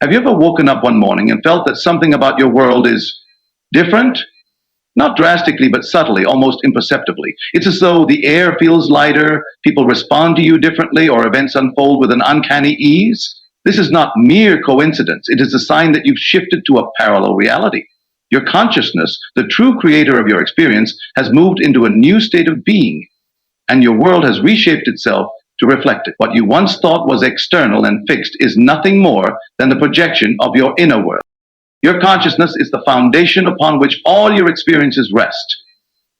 Have you ever woken up one morning and felt that something about your world is different? Not drastically, but subtly, almost imperceptibly. It's as though the air feels lighter, people respond to you differently, or events unfold with an uncanny ease. This is not mere coincidence. It is a sign that you've shifted to a parallel reality. Your consciousness, the true creator of your experience, has moved into a new state of being, and your world has reshaped itself to reflect it. What you once thought was external and fixed is nothing more than the projection of your inner world. Your consciousness is the foundation upon which all your experiences rest.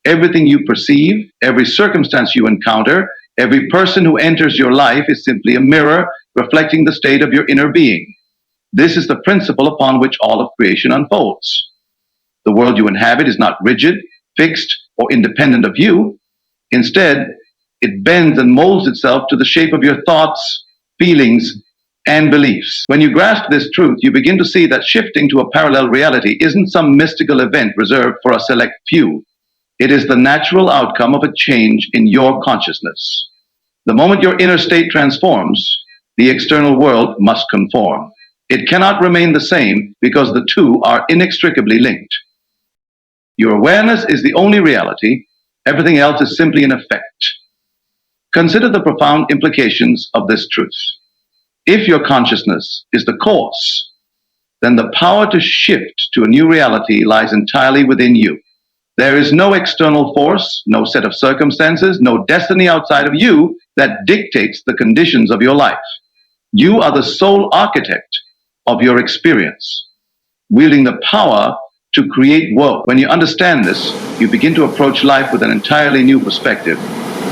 Everything you perceive, every circumstance you encounter, every person who enters your life is simply a mirror reflecting the state of your inner being. This is the principle upon which all of creation unfolds. The world you inhabit is not rigid, fixed, or independent of you. Instead, it bends and molds itself to the shape of your thoughts, feelings, and beliefs. When you grasp this truth, you begin to see that shifting to a parallel reality isn't some mystical event reserved for a select few. It is the natural outcome of a change in your consciousness. The moment your inner state transforms, the external world must conform. It cannot remain the same because the two are inextricably linked. Your awareness is the only reality. Everything else is simply an effect. Consider the profound implications of this truth. If your consciousness is the cause, then the power to shift to a new reality lies entirely within you. There is no external force, no set of circumstances, no destiny outside of you that dictates the conditions of your life. You are the sole architect of your experience, wielding the power to create woe. When you understand this, you begin to approach life with an entirely new perspective.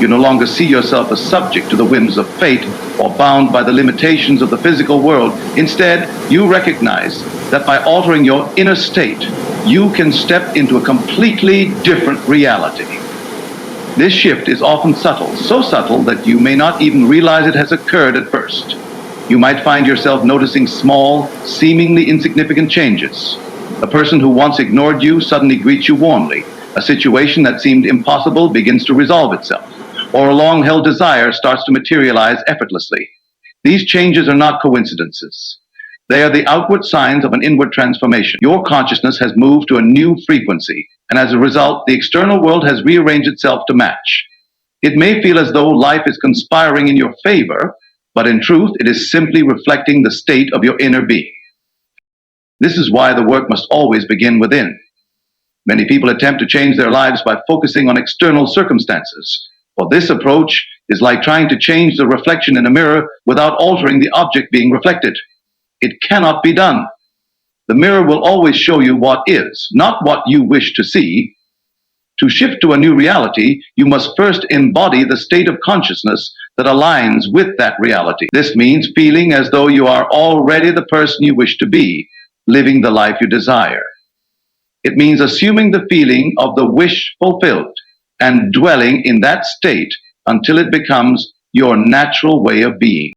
You no longer see yourself as subject to the whims of fate or bound by the limitations of the physical world. Instead, you recognize that by altering your inner state, you can step into a completely different reality. This shift is often subtle, so subtle that you may not even realize it has occurred at first. You might find yourself noticing small, seemingly insignificant changes. A person who once ignored you suddenly greets you warmly. A situation that seemed impossible begins to resolve itself, or a long-held desire starts to materialize effortlessly. These changes are not coincidences. They are the outward signs of an inward transformation. Your consciousness has moved to a new frequency, and as a result, the external world has rearranged itself to match. It may feel as though life is conspiring in your favor, but in truth, it is simply reflecting the state of your inner being. This is why the work must always begin within. Many people attempt to change their lives by focusing on external circumstances. Well, this approach is like trying to change the reflection in a mirror without altering the object being reflected. It cannot be done. The mirror will always show you what is, not what you wish to see. To shift to a new reality, you must first embody the state of consciousness that aligns with that reality. This means feeling as though you are already the person you wish to be, living the life you desire. It means assuming the feeling of the wish fulfilled and dwelling in that state until it becomes your natural way of being.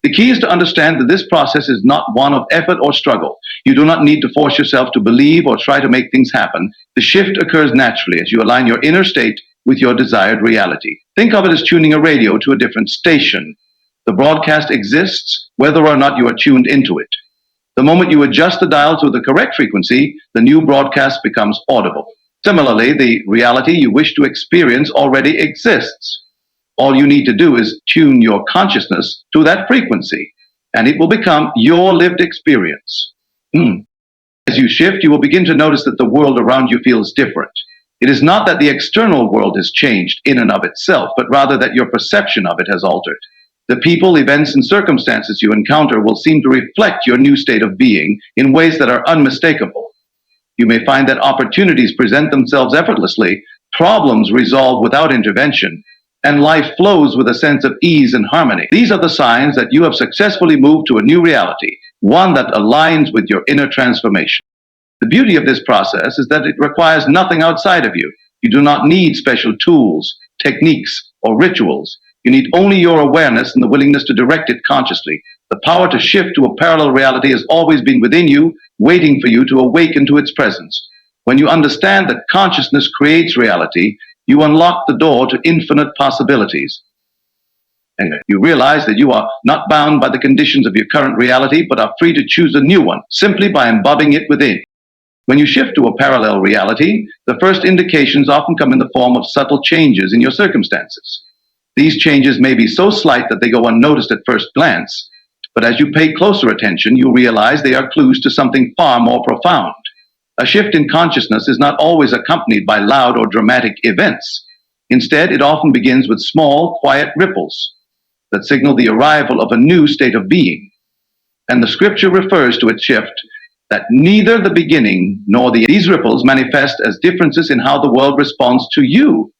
The key is to understand that this process is not one of effort or struggle. You do not need to force yourself to believe or try to make things happen. The shift occurs naturally as you align your inner state with your desired reality. Think of it as tuning a radio to a different station. The broadcast exists whether or not you are tuned into it. The moment you adjust the dial to the correct frequency, the new broadcast becomes audible. Similarly, the reality you wish to experience already exists. All you need to do is tune your consciousness to that frequency, and it will become your lived experience. As you shift, you will begin to notice that the world around you feels different. It is not that the external world has changed in and of itself, but rather that your perception of it has altered. The people, events, and circumstances you encounter will seem to reflect your new state of being in ways that are unmistakable. You may find that opportunities present themselves effortlessly, problems resolve without intervention, and life flows with a sense of ease and harmony. These are the signs that you have successfully moved to a new reality, one that aligns with your inner transformation. The beauty of this process is that it requires nothing outside of you. You do not need special tools, techniques, or rituals. You need only your awareness and the willingness to direct it consciously. The power to shift to a parallel reality has always been within you, waiting for you to awaken to its presence. When you understand that consciousness creates reality, you unlock the door to infinite possibilities. And you realize that you are not bound by the conditions of your current reality, but are free to choose a new one simply by embodying it within. When you shift to a parallel reality, the first indications often come in the form of subtle changes in your circumstances. These changes may be so slight that they go unnoticed at first glance, but as you pay closer attention, you realize they are clues to something far more profound. A shift in consciousness is not always accompanied by loud or dramatic events. Instead, it often begins with small, quiet ripples that signal the arrival of a new state of being. And the scripture refers to its shift that neither the beginning nor these ripples manifest as differences in how the world responds to you,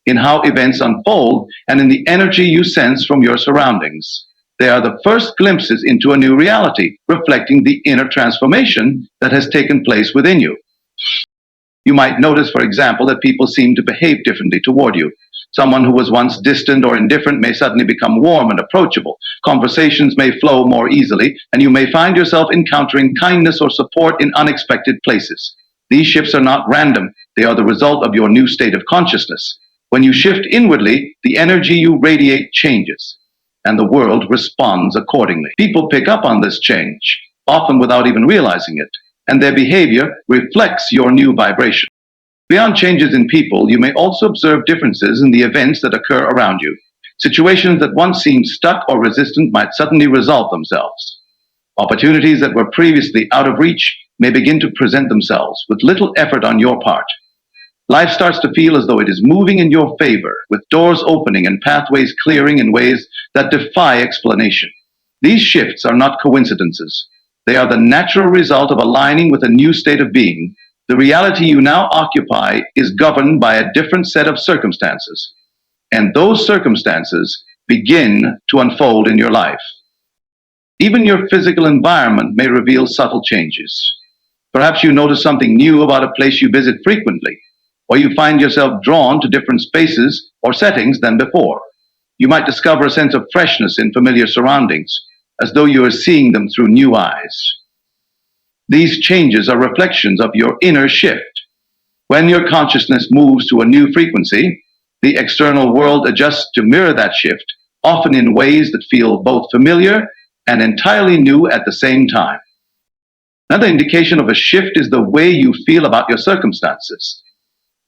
in how events unfold, and in the energy you sense from your surroundings. They are the first glimpses into a new reality, reflecting the inner transformation that has taken place within you. You might notice, for example, that people seem to behave differently toward you. Someone who was once distant or indifferent may suddenly become warm and approachable. Conversations may flow more easily, and you may find yourself encountering kindness or support in unexpected places. These shifts are not random. They are the result of your new state of consciousness. When you shift inwardly, the energy you radiate changes, and the world responds accordingly. People pick up on this change, often without even realizing it, and their behavior reflects your new vibration. Beyond changes in people, you may also observe differences in the events that occur around you. Situations that once seemed stuck or resistant might suddenly resolve themselves. Opportunities that were previously out of reach may begin to present themselves with little effort on your part. Life starts to feel as though it is moving in your favor, with doors opening and pathways clearing in ways that defy explanation. These shifts are not coincidences. They are the natural result of aligning with a new state of being. The reality you now occupy is governed by a different set of circumstances, and those circumstances begin to unfold in your life. Even your physical environment may reveal subtle changes. Perhaps you notice something new about a place you visit frequently, or you find yourself drawn to different spaces or settings than before. You might discover a sense of freshness in familiar surroundings, as though you are seeing them through new eyes. These changes are reflections of your inner shift. When your consciousness moves to a new frequency, the external world adjusts to mirror that shift, often in ways that feel both familiar and entirely new at the same time. Another indication of a shift is the way you feel about your circumstances.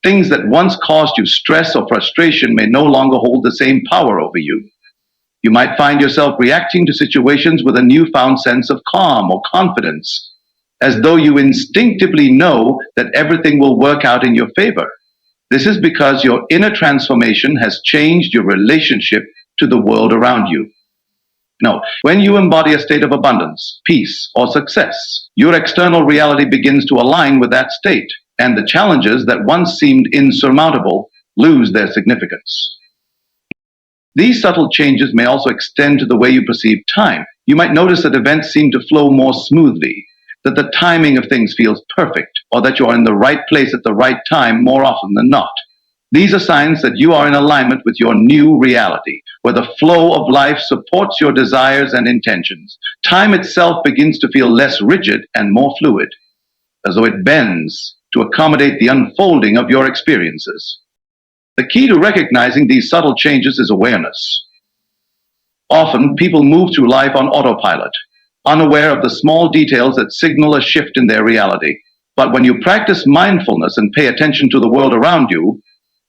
Things that once caused you stress or frustration may no longer hold the same power over you. You might find yourself reacting to situations with a newfound sense of calm or confidence, as though you instinctively know that everything will work out in your favor. This is because your inner transformation has changed your relationship to the world around you. No, when you embody a state of abundance, peace, or success, your external reality begins to align with that state, and the challenges that once seemed insurmountable lose their significance. These subtle changes may also extend to the way you perceive time. You might notice that events seem to flow more smoothly, that the timing of things feels perfect, or that you are in the right place at the right time more often than not. These are signs that you are in alignment with your new reality, where the flow of life supports your desires and intentions. Time itself begins to feel less rigid and more fluid, as though it bends to accommodate the unfolding of your experiences. The key to recognizing these subtle changes is awareness. Often, people move through life on autopilot, unaware of the small details that signal a shift in their reality. But when you practice mindfulness and pay attention to the world around you,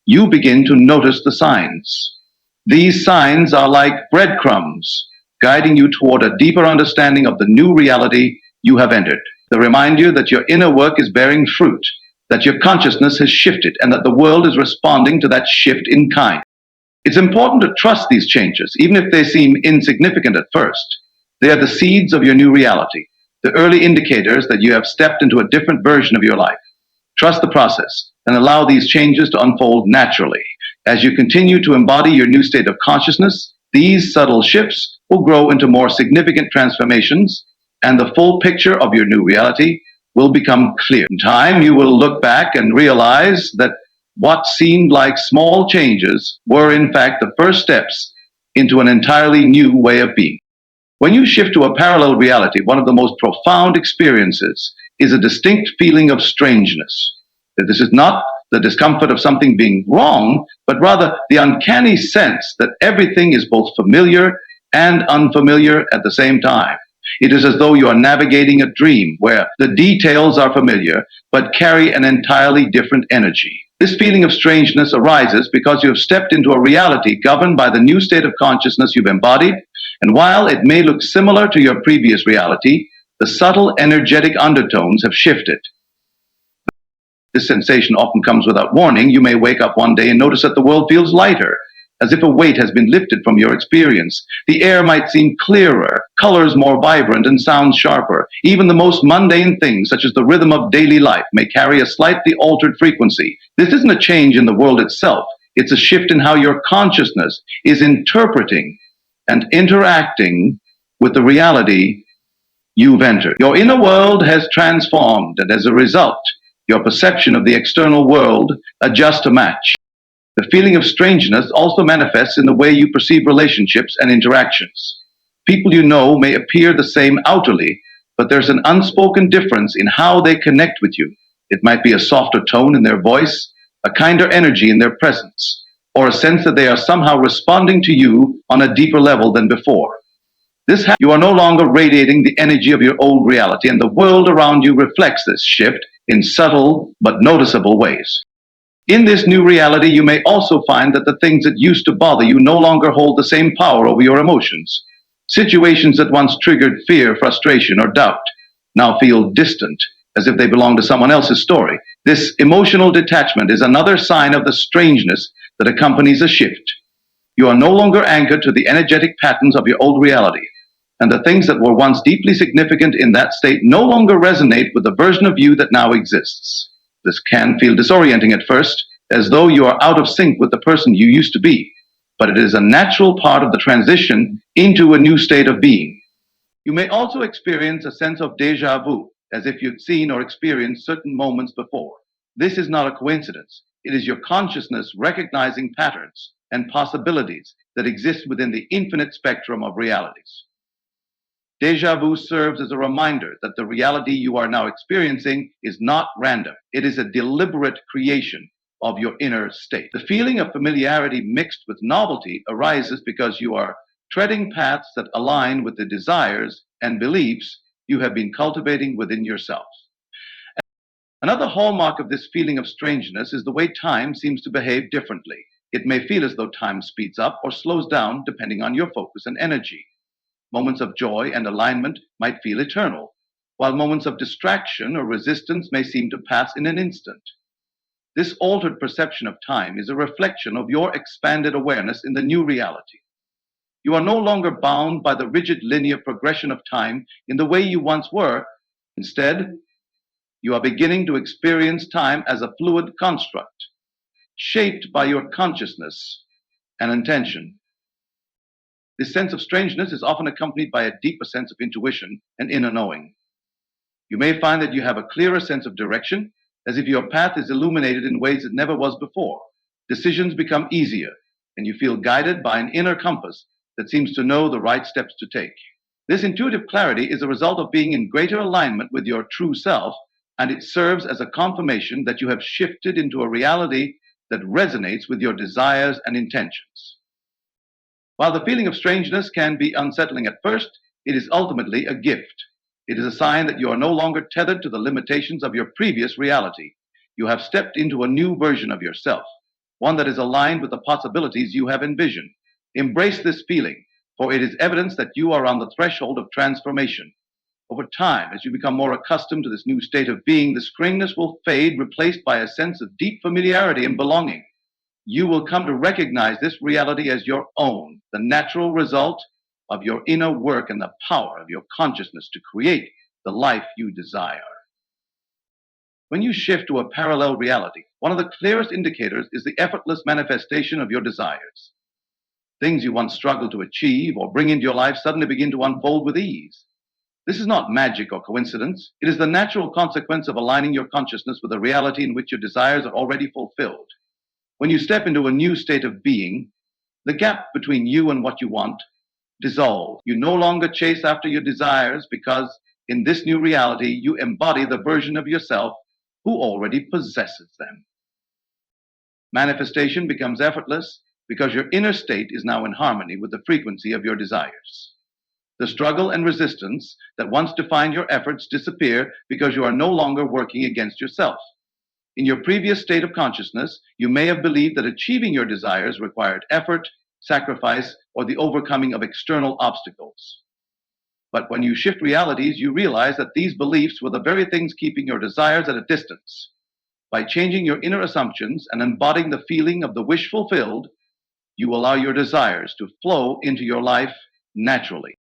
you begin to notice the signs. These signs are like breadcrumbs, guiding you toward a deeper understanding of the new reality you have entered. They remind you that your inner work is bearing fruit, that your consciousness has shifted, and that the world is responding to that shift in kind. It's important to trust these changes, even if they seem insignificant at first. They are the seeds of your new reality, the early indicators that you have stepped into a different version of your life. Trust the process and allow these changes to unfold naturally. As you continue to embody your new state of consciousness, these subtle shifts will grow into more significant transformations, and the full picture of your new reality will become clear. In time, you will look back and realize that what seemed like small changes were in fact the first steps into an entirely new way of being. When you shift to a parallel reality, one of the most profound experiences is a distinct feeling of strangeness. This is not the discomfort of something being wrong, but rather the uncanny sense that everything is both familiar and unfamiliar at the same time. It is as though you are navigating a dream where the details are familiar but carry an entirely different energy. This feeling of strangeness arises because you have stepped into a reality governed by the new state of consciousness you've embodied, and while it may look similar to your previous reality, the subtle energetic undertones have shifted. This sensation often comes without warning. You may wake up one day and notice that the world feels lighter, as if a weight has been lifted from your experience. The air might seem clearer, colors more vibrant, and sounds sharper. Even the most mundane things, such as the rhythm of daily life, may carry a slightly altered frequency. This isn't a change in the world itself. It's a shift in how your consciousness is interpreting and interacting with the reality you've entered. Your inner world has transformed, and as a result, your perception of the external world adjusts to match. The feeling of strangeness also manifests in the way you perceive relationships and interactions. People you know may appear the same outwardly, but there's an unspoken difference in how they connect with you. It might be a softer tone in their voice, a kinder energy in their presence, or a sense that they are somehow responding to you on a deeper level than before. You are no longer radiating the energy of your old reality, and the world around you reflects this shift in subtle but noticeable ways. In this new reality, you may also find that the things that used to bother you no longer hold the same power over your emotions. Situations that once triggered fear, frustration, or doubt now feel distant, as if they belong to someone else's story. This emotional detachment is another sign of the strangeness that accompanies a shift. You are no longer anchored to the energetic patterns of your old reality, and the things that were once deeply significant in that state no longer resonate with the version of you that now exists. This can feel disorienting at first, as though you are out of sync with the person you used to be, but it is a natural part of the transition into a new state of being. You may also experience a sense of déjà vu, as if you'd seen or experienced certain moments before. This is not a coincidence. It is your consciousness recognizing patterns and possibilities that exist within the infinite spectrum of realities. Déjà vu serves as a reminder that the reality you are now experiencing is not random. It is a deliberate creation of your inner state. The feeling of familiarity mixed with novelty arises because you are treading paths that align with the desires and beliefs you have been cultivating within yourself. Another hallmark of this feeling of strangeness is the way time seems to behave differently. It may feel as though time speeds up or slows down depending on your focus and energy. Moments of joy and alignment might feel eternal, while moments of distraction or resistance may seem to pass in an instant. This altered perception of time is a reflection of your expanded awareness in the new reality. You are no longer bound by the rigid linear progression of time in the way you once were. Instead, you are beginning to experience time as a fluid construct, shaped by your consciousness and intention. This sense of strangeness is often accompanied by a deeper sense of intuition and inner knowing. You may find that you have a clearer sense of direction, as if your path is illuminated in ways it never was before. Decisions become easier, and you feel guided by an inner compass that seems to know the right steps to take. This intuitive clarity is a result of being in greater alignment with your true self, and it serves as a confirmation that you have shifted into a reality that resonates with your desires and intentions. While the feeling of strangeness can be unsettling at first, it is ultimately a gift. It is a sign that you are no longer tethered to the limitations of your previous reality. You have stepped into a new version of yourself, one that is aligned with the possibilities you have envisioned. Embrace this feeling, for it is evidence that you are on the threshold of transformation. Over time, as you become more accustomed to this new state of being, the strangeness will fade, replaced by a sense of deep familiarity and belonging. You will come to recognize this reality as your own, the natural result of your inner work and the power of your consciousness to create the life you desire. When you shift to a parallel reality, one of the clearest indicators is the effortless manifestation of your desires. Things you once struggled to achieve or bring into your life suddenly begin to unfold with ease. This is not magic or coincidence. It is the natural consequence of aligning your consciousness with a reality in which your desires are already fulfilled. When you step into a new state of being, the gap between you and what you want dissolves. You no longer chase after your desires because in this new reality, you embody the version of yourself who already possesses them. Manifestation becomes effortless because your inner state is now in harmony with the frequency of your desires. The struggle and resistance that once defined your efforts disappear because you are no longer working against yourself. In your previous state of consciousness, you may have believed that achieving your desires required effort, sacrifice, or the overcoming of external obstacles. But when you shift realities, you realize that these beliefs were the very things keeping your desires at a distance. By changing your inner assumptions and embodying the feeling of the wish fulfilled, you allow your desires to flow into your life naturally.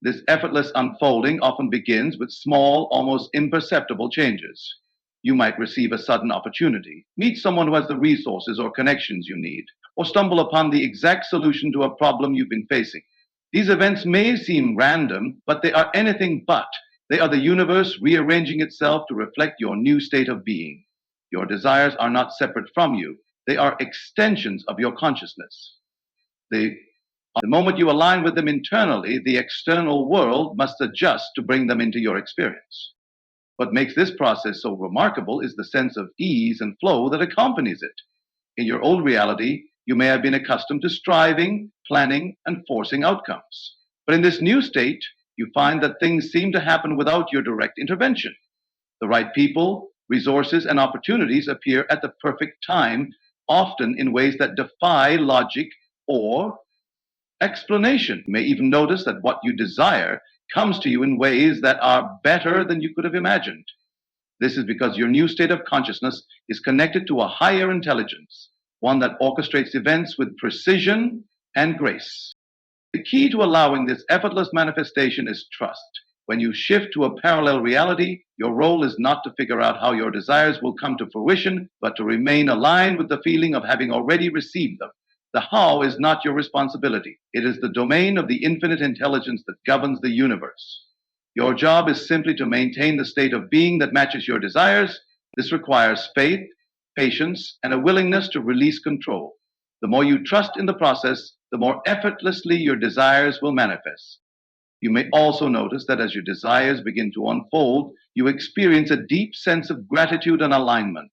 This effortless unfolding often begins with small, almost imperceptible changes. You might receive a sudden opportunity, meet someone who has the resources or connections you need, or stumble upon the exact solution to a problem you've been facing. These events may seem random, but they are anything but. They are the universe rearranging itself to reflect your new state of being. Your desires are not separate from you. They are extensions of your consciousness. The moment you align with them internally, the external world must adjust to bring them into your experience. What makes this process so remarkable is the sense of ease and flow that accompanies it. In your old reality, you may have been accustomed to striving, planning, and forcing outcomes. But in this new state, you find that things seem to happen without your direct intervention. The right people, resources, and opportunities appear at the perfect time, often in ways that defy logic or explanation. You may even notice that what you desire comes to you in ways that are better than you could have imagined. This is because your new state of consciousness is connected to a higher intelligence, one that orchestrates events with precision and grace. The key to allowing this effortless manifestation is trust. When you shift to a parallel reality, your role is not to figure out how your desires will come to fruition, but to remain aligned with the feeling of having already received them. The how is not your responsibility. It is the domain of the infinite intelligence that governs the universe. Your job is simply to maintain the state of being that matches your desires. This requires faith, patience, and a willingness to release control. The more you trust in the process, the more effortlessly your desires will manifest. You may also notice that as your desires begin to unfold, you experience a deep sense of gratitude and alignment.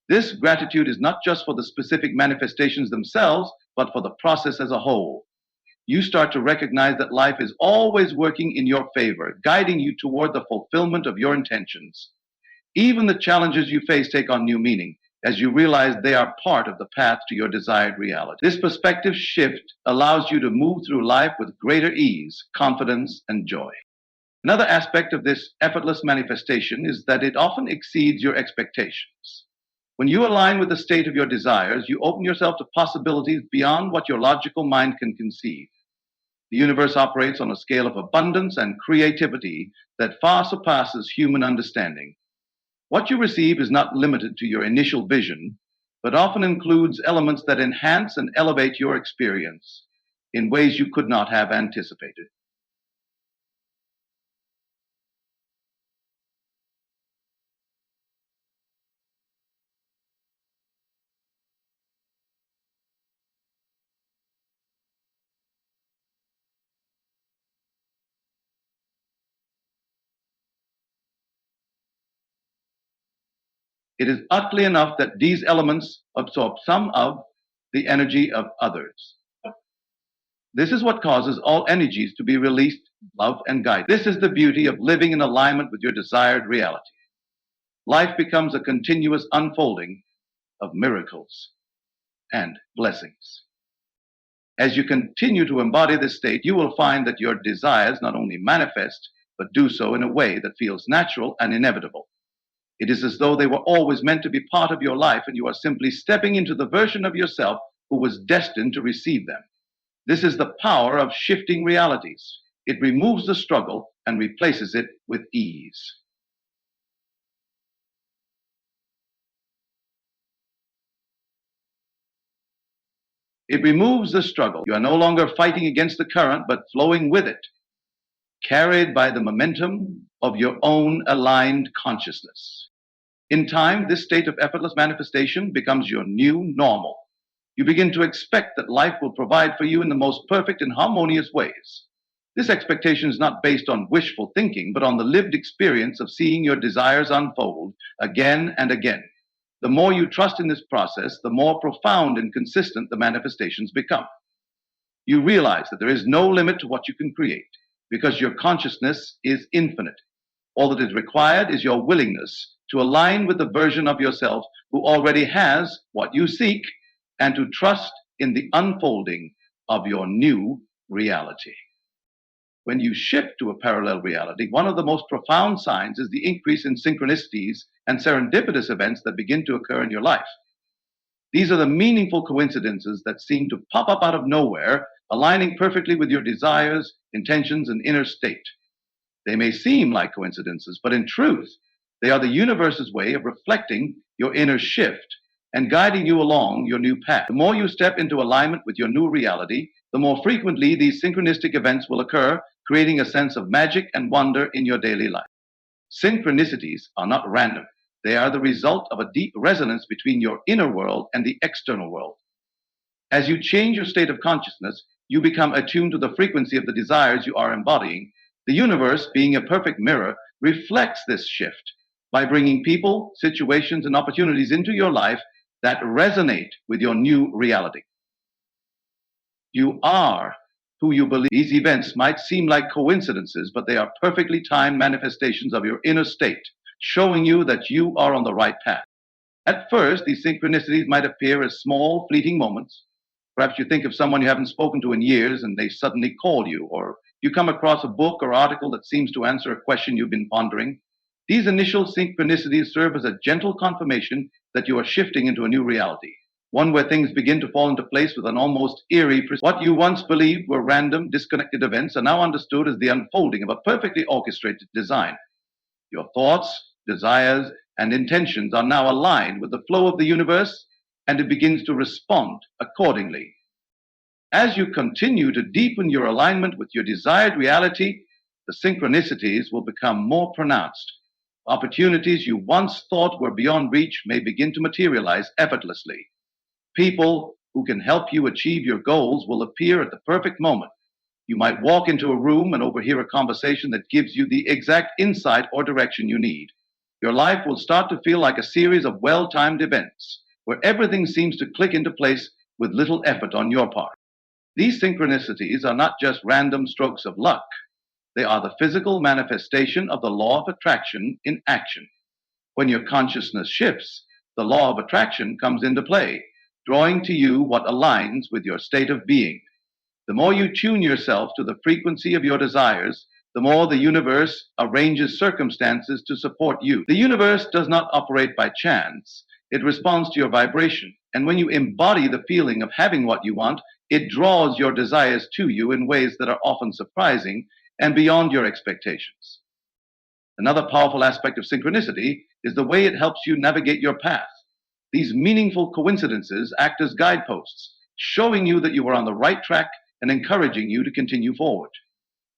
This gratitude is not just for the specific manifestations themselves, but for the process as a whole. You start to recognize that life is always working in your favor, guiding you toward the fulfillment of your intentions. Even the challenges you face take on new meaning as you realize they are part of the path to your desired reality. This perspective shift allows you to move through life with greater ease, confidence, and joy. Another aspect of this effortless manifestation is that it often exceeds your expectations. When you align with the state of your desires, you open yourself to possibilities beyond what your logical mind can conceive. The universe operates on a scale of abundance and creativity that far surpasses human understanding. What you receive is not limited to your initial vision, but often includes elements that enhance and elevate your experience in ways you could not have anticipated. It is utterly enough that these elements absorb some of the energy of others. This is what causes all energies to be released, love, and guidance. This is the beauty of living in alignment with your desired reality. Life becomes a continuous unfolding of miracles and blessings. As you continue to embody this state, you will find that your desires not only manifest, but do so in a way that feels natural and inevitable. It is as though they were always meant to be part of your life, and you are simply stepping into the version of yourself who was destined to receive them. This is the power of shifting realities. It removes the struggle and replaces it with ease. It removes the struggle. You are no longer fighting against the current, but flowing with it, carried by the momentum of your own aligned consciousness. In time, this state of effortless manifestation becomes your new normal. You begin to expect that life will provide for you in the most perfect and harmonious ways. This expectation is not based on wishful thinking, but on the lived experience of seeing your desires unfold again and again. The more you trust in this process, the more profound and consistent the manifestations become. You realize that there is no limit to what you can create because your consciousness is infinite. All that is required is your willingness to align with the version of yourself who already has what you seek and to trust in the unfolding of your new reality. When you shift to a parallel reality, one of the most profound signs is the increase in synchronicities and serendipitous events that begin to occur in your life. These are the meaningful coincidences that seem to pop up out of nowhere, aligning perfectly with your desires, intentions, and inner state. They may seem like coincidences, but in truth, they are the universe's way of reflecting your inner shift and guiding you along your new path. The more you step into alignment with your new reality, the more frequently these synchronistic events will occur, creating a sense of magic and wonder in your daily life. Synchronicities are not random. They are the result of a deep resonance between your inner world and the external world. As you change your state of consciousness, you become attuned to the frequency of the desires you are embodying. The universe, being a perfect mirror, reflects this shift by bringing people, situations, and opportunities into your life that resonate with your new reality. You are who you believe. These events might seem like coincidences, but they are perfectly timed manifestations of your inner state, showing you that you are on the right path. At first, these synchronicities might appear as small, fleeting moments. Perhaps you think of someone you haven't spoken to in years and they suddenly call you, or you come across a book or article that seems to answer a question you've been pondering. These initial synchronicities serve as a gentle confirmation that you are shifting into a new reality, one where things begin to fall into place with an almost eerie precision. What you once believed were random, disconnected events are now understood as the unfolding of a perfectly orchestrated design. Your thoughts, desires, and intentions are now aligned with the flow of the universe, and it begins to respond accordingly. As you continue to deepen your alignment with your desired reality, the synchronicities will become more pronounced. Opportunities you once thought were beyond reach may begin to materialize effortlessly. People who can help you achieve your goals will appear at the perfect moment. You might walk into a room and overhear a conversation that gives you the exact insight or direction you need. Your life will start to feel like a series of well-timed events, where everything seems to click into place with little effort on your part. These synchronicities are not just random strokes of luck. They are the physical manifestation of the law of attraction in action. When your consciousness shifts, the law of attraction comes into play, drawing to you what aligns with your state of being. The more you tune yourself to the frequency of your desires, the more the universe arranges circumstances to support you. The universe does not operate by chance. It responds to your vibration. And when you embody the feeling of having what you want, it draws your desires to you in ways that are often surprising and beyond your expectations. Another powerful aspect of synchronicity is the way it helps you navigate your path. These meaningful coincidences act as guideposts, showing you that you are on the right track and encouraging you to continue forward.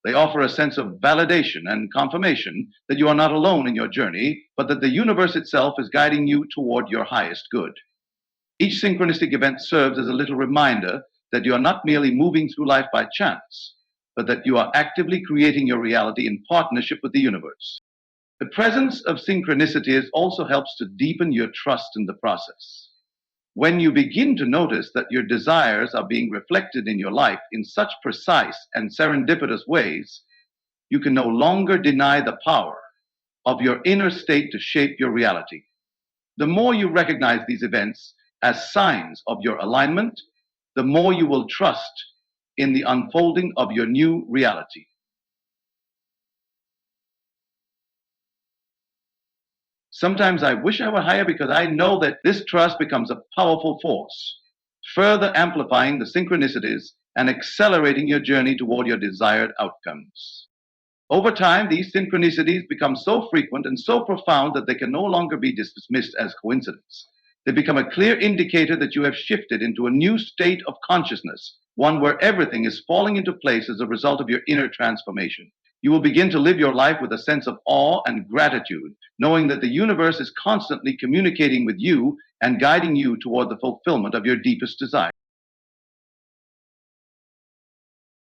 They offer a sense of validation and confirmation that you are not alone in your journey, but that the universe itself is guiding you toward your highest good. Each synchronistic event serves as a little reminder that you are not merely moving through life by chance, but that you are actively creating your reality in partnership with the universe. The presence of synchronicities also helps to deepen your trust in the process. When you begin to notice that your desires are being reflected in your life in such precise and serendipitous ways, you can no longer deny the power of your inner state to shape your reality. The more you recognize these events as signs of your alignment, the more you will trust in the unfolding of your new reality. Sometimes I wish I were higher because I know that this trust becomes a powerful force, further amplifying the synchronicities and accelerating your journey toward your desired outcomes. Over time, these synchronicities become so frequent and so profound that they can no longer be dismissed as coincidence. They become a clear indicator that you have shifted into a new state of consciousness, one where everything is falling into place as a result of your inner transformation. You will begin to live your life with a sense of awe and gratitude, knowing that the universe is constantly communicating with you and guiding you toward the fulfillment of your deepest desire.